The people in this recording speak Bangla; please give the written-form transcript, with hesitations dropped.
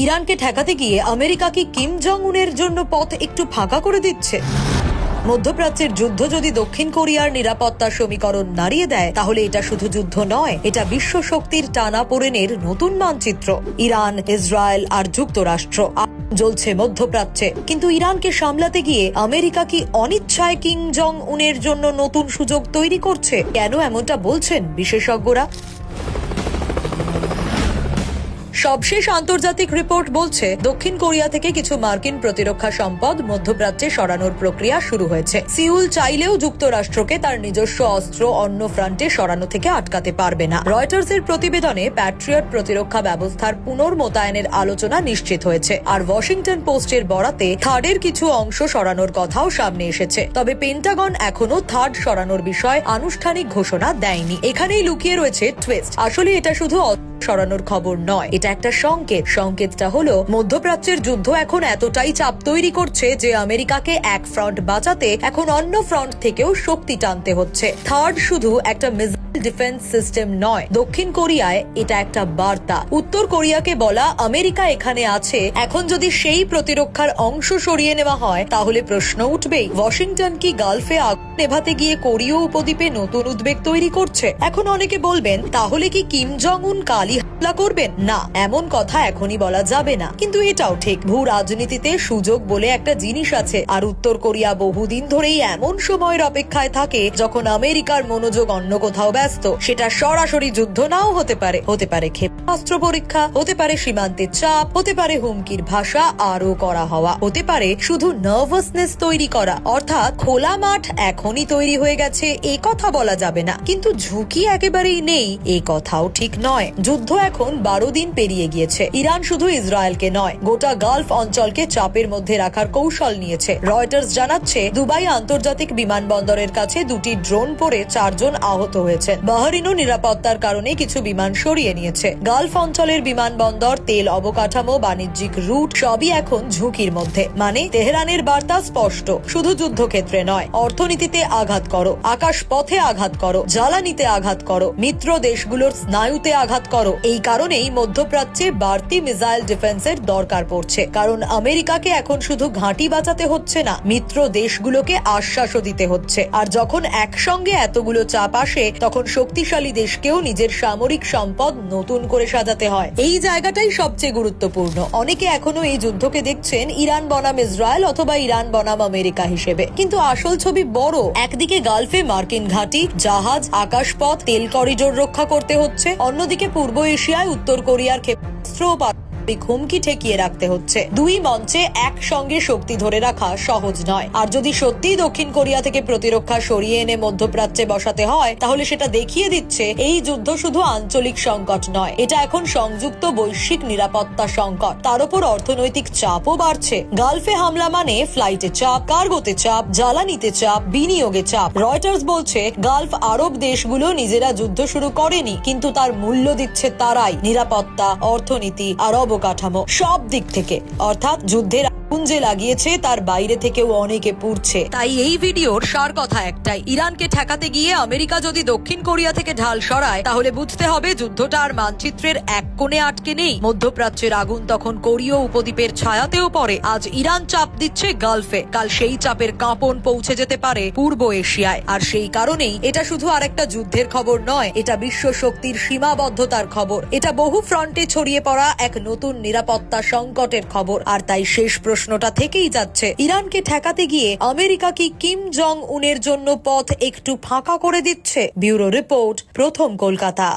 ইরানকে ঠেকাতে গিয়ে আমেরিকা কি কিম জং উনের জন্য পথ একটু ফাঁকা করে দিচ্ছে? মধ্যপ্রাচ্যের যুদ্ধ যদি দক্ষিণ কোরিয়ার নিরাপত্তা সমীকরণ নাড়িয়ে দেয়, তাহলে এটা শুধু যুদ্ধ নয়, এটা বিশ্ব শক্তির টানাপোড়েনের নতুন মানচিত্র। ইরান, ইসরায়েল আর যুক্তরাষ্ট্র জ্বলছে মধ্যপ্রাচ্যে, কিন্তু ইরানকে সামলাতে গিয়ে আমেরিকা কি অনিচ্ছায় কিম জং উনের জন্য নতুন সুযোগ তৈরি করছে? কেন এমনটা বলছেন বিশেষজ্ঞরা? সবশেষ আন্তর্জাতিক রিপোর্ট বলছে, দক্ষিণ কোরিয়া থেকে কিছু মার্কিন প্রতিরক্ষা সম্পদ মধ্যপ্রাচ্যে সরানোর প্রক্রিয়া শুরু হয়েছে। সিউল চাইলেও যুক্তরাষ্ট্রকে তার নিজস্ব অস্ত্র অন্য ফ্রন্টে সরানো থেকে আটকাতে পারবে না। রয়টার্সের প্রতিবেদনে প্যাট্রিয়ট প্রতিরক্ষা ব্যবস্থার পুনর্মোতায়েনের আলোচনা নিশ্চিত হয়েছে, আর ওয়াশিংটন পোস্টের বরাতে থার্ডের কিছু অংশ সরানোর কথাও সামনে এসেছে। তবে পেন্টাগন এখনো থার্ড সরানোর বিষয়ে আনুষ্ঠানিক ঘোষণা দেয়নি। এখানেই লুকিয়ে রয়েছে টুইস্ট। আসলে এটা শুধু সরানোর খবর নয়, এটা একটা সংকেত। সংকেতটা হলো মধ্যপ্রাচ্যের যুদ্ধ এখন এতটাই চাপ তৈরি করছে যে আমেরিকাকে এক ফ্রন্ট বাঁচাতে এখন অন্য ফ্রন্ট থেকেও শক্তি টানতে হচ্ছে। থার্ড শুধু একটা মিসাইল ডিফেন্স সিস্টেম নয়, দক্ষিণ কোরিয়ায় এটা একটা বার্তা। উত্তর কোরিয়াকে বলা আমেরিকা এখানে আছে। এখন যদি সেই প্রতিরক্ষার অংশ সরিয়ে নেওয়া হয়, তাহলে প্রশ্ন উঠবেই, ওয়াশিংটন কি গালফে আগুন নেভাতে গিয়ে কোরীয় উপদ্বীপে নতুন উদ্বেগ তৈরি করছে? এখন অনেকে বলবেন, তাহলে কি কিম জং উন কালই হামলা করবেন? না, এমন কথা এখনই বলা যাবে না। কিন্তু এটাও ঠিক, ভূ রাজনীতিতে সুযোগ বলে একটা জিনিস আছে, আর উত্তর কোরিয়া বহুদিন ধরেই এমন সময়ের অপেক্ষায় থাকে যখন আমেরিকার মনোযোগ অন্য কোথাও ব্যস্ত। সেটা সরাসরি যুদ্ধ নাও হতে পারে, হতে পারে ক্ষেপণাস্ত্র পরীক্ষা, হতে পারে সীমান্তে চাপ, হতে পারে হুমকির ভাষা আরো করা হওয়া, হতে পারে শুধু নার্ভাসনেস তৈরি করা। অর্থাৎ খোলা মাঠ এখনই তৈরি হয়ে গেছে এ কথা বলা যাবে না, কিন্তু ঝুঁকি একেবারেই নেই এ কথাও ঠিক নয়। যুদ্ধ এখন 12 দিন পেরিয়ে গিয়েছে। ইরান শুধু ইসরায়েলকে নয়, গোটা গালফ অঞ্চলকে চাপের মধ্যে রাখার কৌশল নিয়েছে। রয়টার্স জানাচ্ছে, দুবাই আন্তর্জাতিক বিমানবন্দরের কাছে 2টি ড্রোন পড়ে 4 জন আহত হয়েছে। বাহরিনও নিরাপত্তার কারণে কিছু বিমান সরিয়ে নিয়েছে। গালফ অঞ্চলের বিমানবন্দর, তেল অবকাঠামো, বাণিজ্যিক রুট সবই এখন ঝুঁকির মধ্যে। মানে তেহরানের বার্তা স্পষ্ট, শুধু যুদ্ধক্ষেত্রে নয়, অর্থনীতিতে আঘাত করো, আকাশ পথে আঘাত করো, জ্বালানিতে আঘাত করো, মিত্র দেশগুলোর স্নায়ুতে আঘাত করো। এই কারণেই মধ্যপ্রাচ্যে বাড়তি মিসাইল ডিফেন্সের দরকার পড়ছে, কারণ আমেরিকাকে এখন শুধু ঘাঁটি বাঁচাতে হচ্ছে না, মিত্র দেশগুলোকে আশ্বাসও দিতে হচ্ছে। আর যখন একসঙ্গে এতগুলো চাপ আসে, তখন শক্তিশালী দেশকেও নিজের সামরিক সম্পদ নতুন করে সাজাতে হয়। এই জায়গাটাই সবচেয়ে গুরুত্বপূর্ণ। অনেকে এখনো এই যুদ্ধকে দেখছেন ইরান বনাম ইসরায়েল অথবা ইরান বনাম আমেরিকা হিসেবে, কিন্তু আসল ছবি বড়। একদিকে গালফে মার্কিন ঘাঁটি, জাহাজ, আকাশপথ, তেল করিডোর রক্ষা করতে হচ্ছে, অন্যদিকে পূর্ব এশিয়ায় উত্তর কোরিয়ার ক্ষেপণাস্ত্র হুমকি ঠেকিয়ে রাখতে হচ্ছে। দুই মঞ্চে একসঙ্গে শক্তি ধরে রাখা সহজ নয়। আর যদি সত্যি দক্ষিণ কোরিয়া থেকে প্রতিরক্ষা সরিয়ে এনে মধ্যপ্রাচ্যে বসাতে হয়, তাহলে সেটা দেখিয়ে দিচ্ছে এই যুদ্ধ শুধু আঞ্চলিক সংকট নয়, এটা এখন সংযুক্ত বৈশ্বিক নিরাপত্তা সংকট। তার উপর অর্থনৈতিক চাপও বাড়ছে। গালফে হামলা মানে ফ্লাইটে চাপ, কার্গোতে চাপ, জ্বালানিতে চাপ, বিনিয়োগে চাপ। রয়টার্স বলছে, গালফ আরব দেশগুলো নিজেরা যুদ্ধ শুরু করেনি, কিন্তু তার মূল্য দিচ্ছে তারাই। নিরাপত্তা, অর্থনীতি আর অবকাঠামো সব দিক থেকে। অর্থাৎ যুদ্ধের আগুন যে লাগিয়েছে তার বাইরে থেকেও অনেকে পুড়ছে। তাই এই ভিডিওর সার কথা একটাই, ইরানকে ঠেকাতে গিয়ে আমেরিকা যদি দক্ষিণ কোরিয়া থেকে ঢাল সরায়, তাহলে বুঝতে হবে যুদ্ধটা আর মানচিত্রের এক কোণে আটকে নেই। মধ্যপ্রাচ্যের আগুন তখন কোরীয় উপদ্বীপের ছায়াতেও পড়ে। আজ ইরান চাপ দিচ্ছে গালফে, কাল সেই চাপের কাঁপন পৌঁছে যেতে পারে পূর্ব এশিয়ায়। আর সেই কারণেই এটা শুধু আরেকটা যুদ্ধের খবর নয়, এটা বিশ্ব শক্তির সীমাবদ্ধতার খবর। এটা বহু ফ্রন্টে ছড়িয়ে পড়া এক নতুন নিরাপত্তা সংকটের খবর। আর তাই শেষ প্রশ্নটা থেকেই যাচ্ছে, ইরানকে ঠেকাতে গিয়ে আমেরিকা কি কিম জং উনের জন্য পথ একটু ফাঁকা করে দিচ্ছে? ব্যুরো রিপোর্ট, প্রথম কলকাতা।